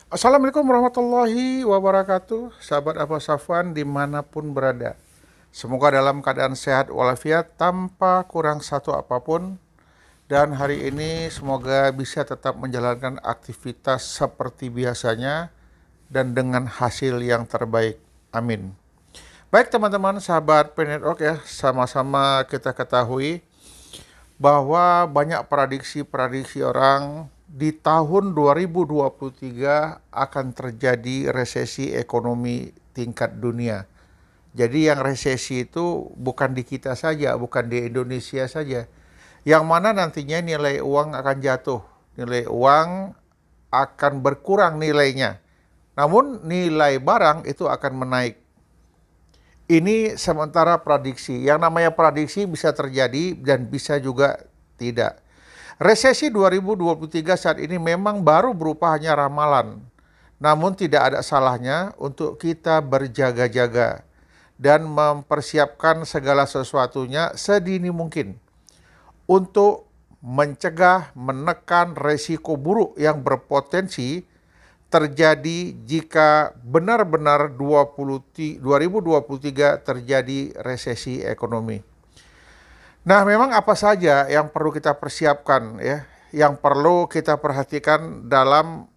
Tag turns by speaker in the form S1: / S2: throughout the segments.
S1: Assalamualaikum warahmatullahi wabarakatuh, sahabat Abah Safwan dimanapun berada. Semoga dalam keadaan sehat walafiat tanpa kurang satu apapun. Dan hari ini semoga bisa tetap menjalankan aktivitas seperti biasanya dan dengan hasil yang terbaik. Amin. Baik teman-teman sahabat Penetwork ya, sama-sama kita ketahui bahwa banyak prediksi-prediksi orang di tahun 2023 akan terjadi resesi ekonomi tingkat dunia. Jadi yang resesi itu bukan di kita saja, bukan di Indonesia saja. Yang mana nantinya nilai uang akan jatuh, nilai uang akan berkurang nilainya. Namun nilai barang itu akan menaik. Ini sementara prediksi. Yang namanya prediksi bisa terjadi dan bisa juga tidak. Resesi 2023 saat ini memang baru berupa hanya ramalan. Namun tidak ada salahnya untuk kita berjaga-jaga dan mempersiapkan segala sesuatunya sedini mungkin untuk mencegah, menekan resiko buruk yang berpotensi terjadi jika benar-benar 2023 terjadi resesi ekonomi. Nah, memang apa saja yang perlu kita persiapkan ya, yang perlu kita perhatikan dalam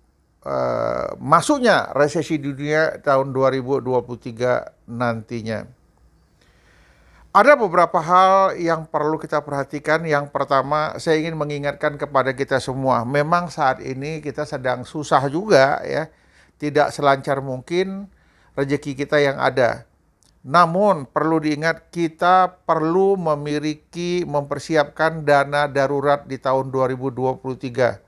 S1: masuknya resesi dunia tahun 2023 nantinya. Ada beberapa hal yang perlu kita perhatikan. Yang pertama, saya ingin mengingatkan kepada kita semua, memang saat ini kita sedang susah juga ya, tidak selancar mungkin rezeki kita yang ada. Namun perlu diingat kita perlu mempersiapkan dana darurat di tahun 2023.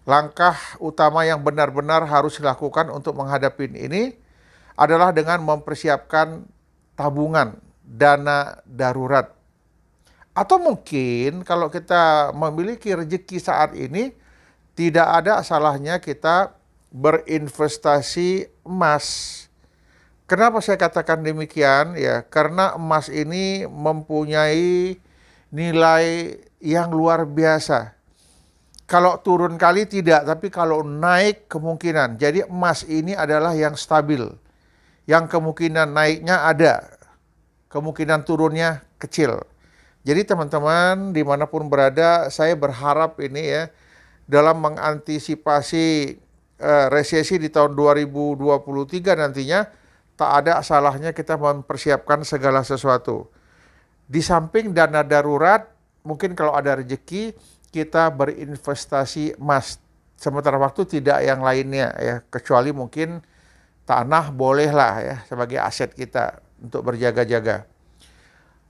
S1: Langkah utama yang benar-benar harus dilakukan untuk menghadapi ini adalah dengan mempersiapkan tabungan dana darurat. Atau mungkin kalau kita memiliki rezeki saat ini, tidak ada salahnya kita berinvestasi emas. Kenapa saya katakan demikian? Ya, karena emas ini mempunyai nilai yang luar biasa. Kalau turun kali tidak, tapi kalau naik kemungkinan. Jadi emas ini adalah yang stabil. Yang kemungkinan naiknya ada, kemungkinan turunnya kecil. Jadi teman-teman dimanapun berada, saya berharap ini ya, dalam mengantisipasi resesi di tahun 2023 nantinya, tak ada salahnya kita mempersiapkan segala sesuatu. Di samping dana darurat, mungkin kalau ada rezeki, kita berinvestasi emas. Sementara waktu tidak yang lainnya ya, kecuali mungkin tanah bolehlah ya sebagai aset kita untuk berjaga-jaga.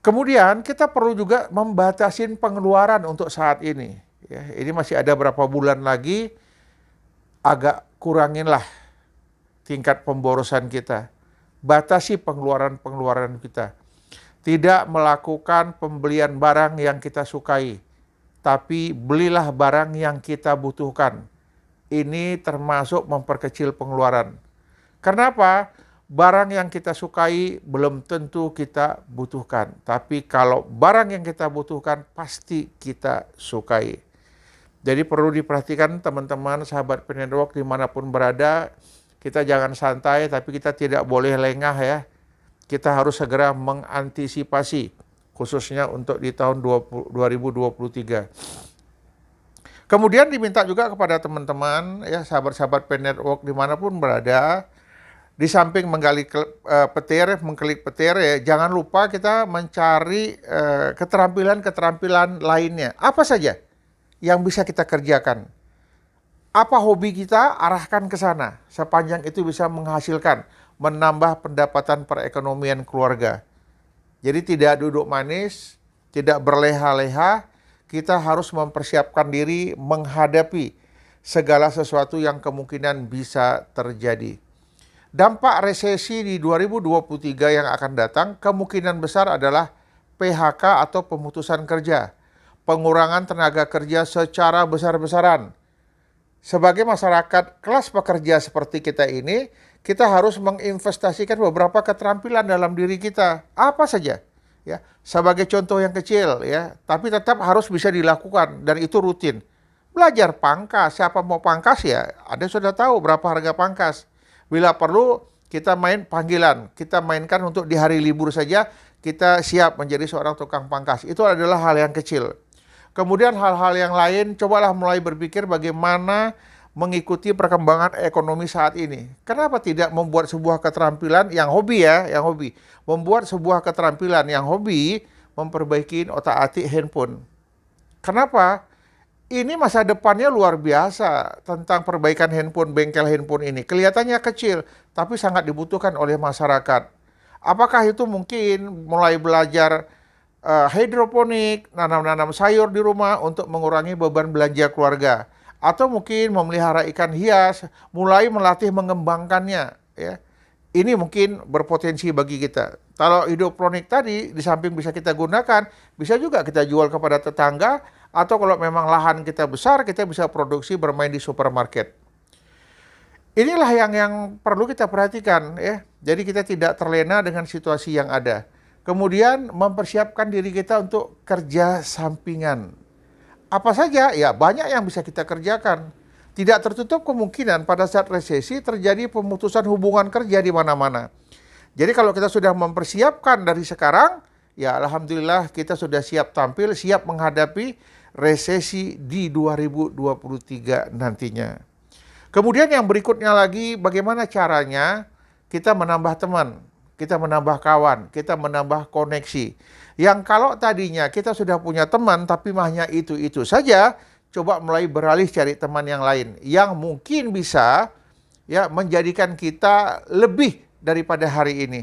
S1: Kemudian kita perlu juga membatasi pengeluaran untuk saat ini. Ya, ini masih ada berapa bulan lagi, agak kuranginlah tingkat pemborosan kita. Batasi pengeluaran-pengeluaran kita. Tidak melakukan pembelian barang yang kita sukai, tapi belilah barang yang kita butuhkan. Ini termasuk memperkecil pengeluaran. Kenapa? Barang yang kita sukai belum tentu kita butuhkan. Tapi kalau barang yang kita butuhkan pasti kita sukai. Jadi perlu diperhatikan teman-teman sahabat Penetwork dimanapun berada. Kita jangan santai tapi kita tidak boleh lengah ya. Kita harus segera mengantisipasi khususnya untuk di tahun 2023. Kemudian diminta juga kepada teman-teman ya sahabat-sahabat Penetwork dimanapun berada, di samping menggali petir, mengklik petir ya, jangan lupa kita mencari keterampilan-keterampilan lainnya. Apa saja yang bisa kita kerjakan? Apa hobi kita, arahkan ke sana. Sepanjang itu bisa menghasilkan, menambah pendapatan perekonomian keluarga. Jadi tidak duduk manis, tidak berleha-leha, kita harus mempersiapkan diri menghadapi segala sesuatu yang kemungkinan bisa terjadi. Dampak resesi di 2023 yang akan datang kemungkinan besar adalah PHK atau pemutusan kerja, pengurangan tenaga kerja secara besar-besaran. Sebagai masyarakat kelas pekerja seperti kita ini, kita harus menginvestasikan beberapa keterampilan dalam diri kita. Apa saja? Ya, sebagai contoh yang kecil ya, tapi tetap harus bisa dilakukan dan itu rutin. belajar pangkas. Siapa mau pangkas ya, Anda sudah tahu berapa harga pangkas. Bila perlu, kita main panggilan. Kita mainkan untuk di hari libur saja, kita siap menjadi seorang tukang pangkas. Itu adalah hal yang kecil. Kemudian hal-hal yang lain, cobalah mulai berpikir bagaimana mengikuti perkembangan ekonomi saat ini. Kenapa tidak membuat sebuah keterampilan yang hobi ya, yang hobi. Membuat sebuah keterampilan yang hobi, memperbaiki otak-atik handphone. Kenapa? Ini masa depannya luar biasa tentang perbaikan handphone, bengkel handphone ini. Kelihatannya kecil, tapi sangat dibutuhkan oleh masyarakat. Apakah itu mungkin mulai belajar hidroponik, nanam-nanam sayur di rumah untuk mengurangi beban belanja keluarga. Atau mungkin memelihara ikan hias, mulai melatih mengembangkannya. Ya. Ini mungkin berpotensi bagi kita. Kalau hidroponik tadi, di samping bisa kita gunakan, bisa juga kita jual kepada tetangga, atau kalau memang lahan kita besar, kita bisa produksi bermain di supermarket. Inilah yang perlu kita perhatikan ya. Jadi kita tidak terlena dengan situasi yang ada. Kemudian mempersiapkan diri kita untuk kerja sampingan. Apa saja? Ya banyak yang bisa kita kerjakan. Tidak tertutup kemungkinan pada saat resesi terjadi pemutusan hubungan kerja di mana-mana. Jadi kalau kita sudah mempersiapkan dari sekarang, ya alhamdulillah kita sudah siap tampil, siap menghadapi resesi di 2023 nantinya. Kemudian yang berikutnya lagi, bagaimana caranya kita menambah teman, kita menambah kawan, kita menambah koneksi. Yang kalau tadinya kita sudah punya teman, tapi hanya itu-itu saja, coba mulai beralih cari teman yang lain. Yang mungkin bisa ya menjadikan kita lebih daripada hari ini.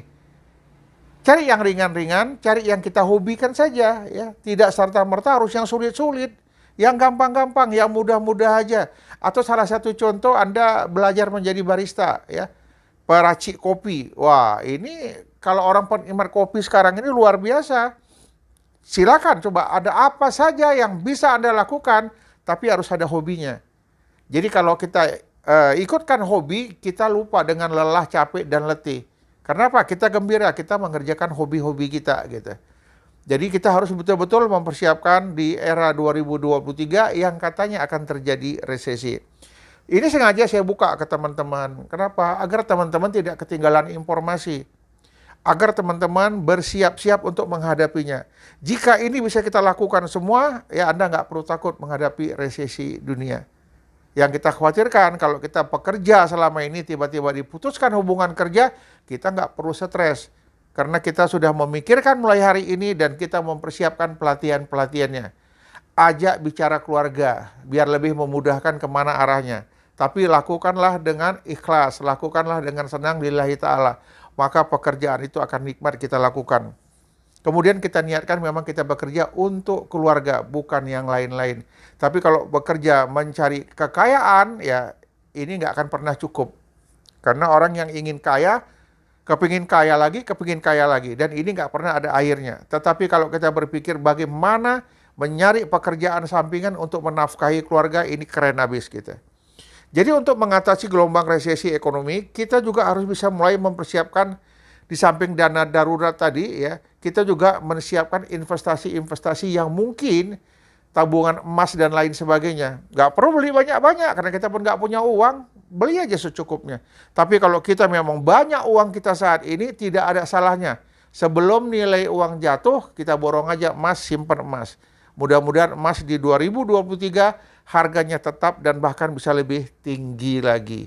S1: Cari yang ringan-ringan, cari yang kita hobikan saja. Ya. Tidak serta-merta harus yang sulit-sulit. Yang gampang-gampang, yang mudah-mudah aja. Atau salah satu contoh Anda belajar menjadi barista. Ya. Peracik kopi. Wah, ini kalau orang penikmat kopi sekarang ini luar biasa. Silakan coba ada apa saja yang bisa Anda lakukan, tapi harus ada hobinya. Jadi kalau kita ikutkan hobi, kita lupa dengan lelah, capek, dan letih. Karena apa? Kita gembira, kita mengerjakan hobi-hobi kita gitu. Jadi kita harus betul-betul mempersiapkan di era 2023 yang katanya akan terjadi resesi. Ini sengaja saya buka ke teman-teman. Kenapa? Agar teman-teman tidak ketinggalan informasi. Agar teman-teman bersiap-siap untuk menghadapinya. Jika ini bisa kita lakukan semua, ya Anda nggak perlu takut menghadapi resesi dunia. Yang kita khawatirkan kalau kita pekerja selama ini tiba-tiba diputuskan hubungan kerja, kita nggak perlu stres. Karena kita sudah memikirkan mulai hari ini dan kita mempersiapkan pelatihan-pelatihannya. Ajak bicara keluarga, biar lebih memudahkan kemana arahnya. Tapi lakukanlah dengan ikhlas, lakukanlah dengan senang lillahi ta'ala. Maka pekerjaan itu akan nikmat kita lakukan. Kemudian kita niatkan memang kita bekerja untuk keluarga, bukan yang lain-lain. Tapi kalau bekerja mencari kekayaan, ya ini nggak akan pernah cukup. Karena orang yang ingin kaya, kepingin kaya lagi, dan ini nggak pernah ada akhirnya. Tetapi kalau kita berpikir bagaimana mencari pekerjaan sampingan untuk menafkahi keluarga, ini keren habis kita. Jadi untuk mengatasi gelombang resesi ekonomi, kita juga harus bisa mulai mempersiapkan di samping dana darurat tadi ya, kita juga menyiapkan investasi-investasi yang mungkin tabungan emas dan lain sebagainya. Nggak perlu beli banyak-banyak karena kita pun nggak punya uang, beli aja secukupnya. Tapi kalau kita memang banyak uang kita saat ini, tidak ada salahnya. Sebelum nilai uang jatuh, kita borong aja emas, simpan emas. Mudah-mudahan emas di 2023 harganya tetap dan bahkan bisa lebih tinggi lagi.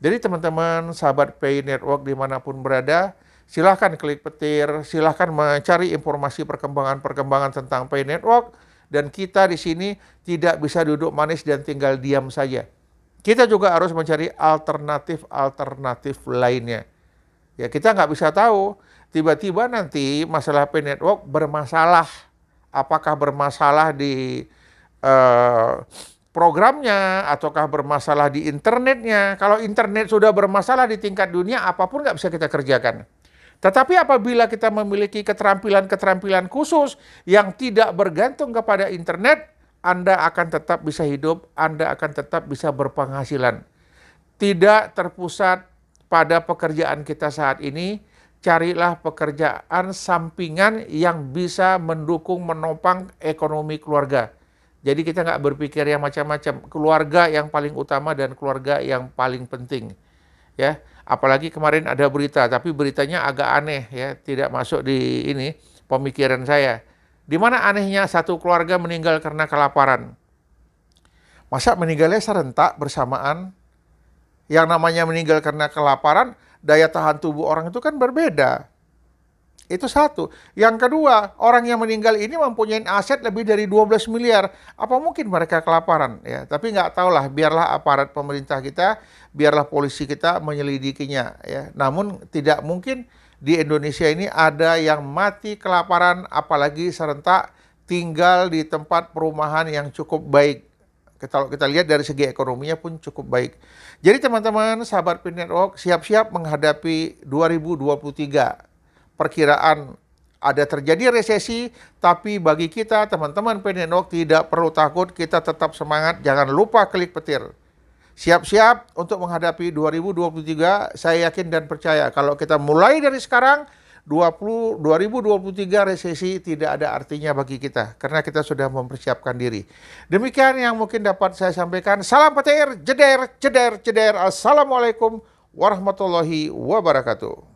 S1: Jadi teman-teman, sahabat Pay Network dimanapun berada, silahkan klik petir, silahkan mencari informasi perkembangan-perkembangan tentang Pay Network. Dan kita di sini tidak bisa duduk manis dan tinggal diam saja. Kita juga harus mencari alternatif-alternatif lainnya. Ya kita nggak bisa tahu, tiba-tiba nanti masalah Pay Network bermasalah. Apakah bermasalah di programnya, ataukah bermasalah di internetnya. Kalau internet sudah bermasalah di tingkat dunia, apapun nggak bisa kita kerjakan. Tetapi apabila kita memiliki keterampilan-keterampilan khusus yang tidak bergantung kepada internet, Anda akan tetap bisa hidup, Anda akan tetap bisa berpenghasilan. Tidak terpusat pada pekerjaan kita saat ini, carilah pekerjaan sampingan yang bisa mendukung menopang ekonomi keluarga. Jadi kita nggak berpikir yang macam-macam. Keluarga yang paling utama dan keluarga yang paling penting. Ya, apalagi kemarin ada berita, tapi beritanya agak aneh ya, tidak masuk di ini pemikiran saya. Di mana anehnya satu keluarga meninggal karena kelaparan. Masa meninggalnya serentak bersamaan? Yang namanya meninggal karena kelaparan, daya tahan tubuh orang itu kan berbeda. Itu satu. Yang kedua, orang yang meninggal ini mempunyai aset lebih dari 12 miliar. Apa mungkin mereka kelaparan? Ya, tapi nggak tahulah, biarlah aparat pemerintah kita, biarlah polisi kita menyelidikinya. Ya. Namun tidak mungkin di Indonesia ini ada yang mati kelaparan, apalagi serentak tinggal di tempat perumahan yang cukup baik. Kalau kita lihat dari segi ekonominya pun cukup baik. Jadi teman-teman, sahabat Pin Network, siap-siap menghadapi 2023. Perkiraan ada terjadi resesi, tapi bagi kita teman-teman Pin Network tidak perlu takut, kita tetap semangat, jangan lupa klik petir. Siap-siap untuk menghadapi 2023, saya yakin dan percaya kalau kita mulai dari sekarang, 2023 resesi tidak ada artinya bagi kita, karena kita sudah mempersiapkan diri. Demikian yang mungkin dapat saya sampaikan. Salam petir, jeder, jeder, jeder. Assalamualaikum warahmatullahi wabarakatuh.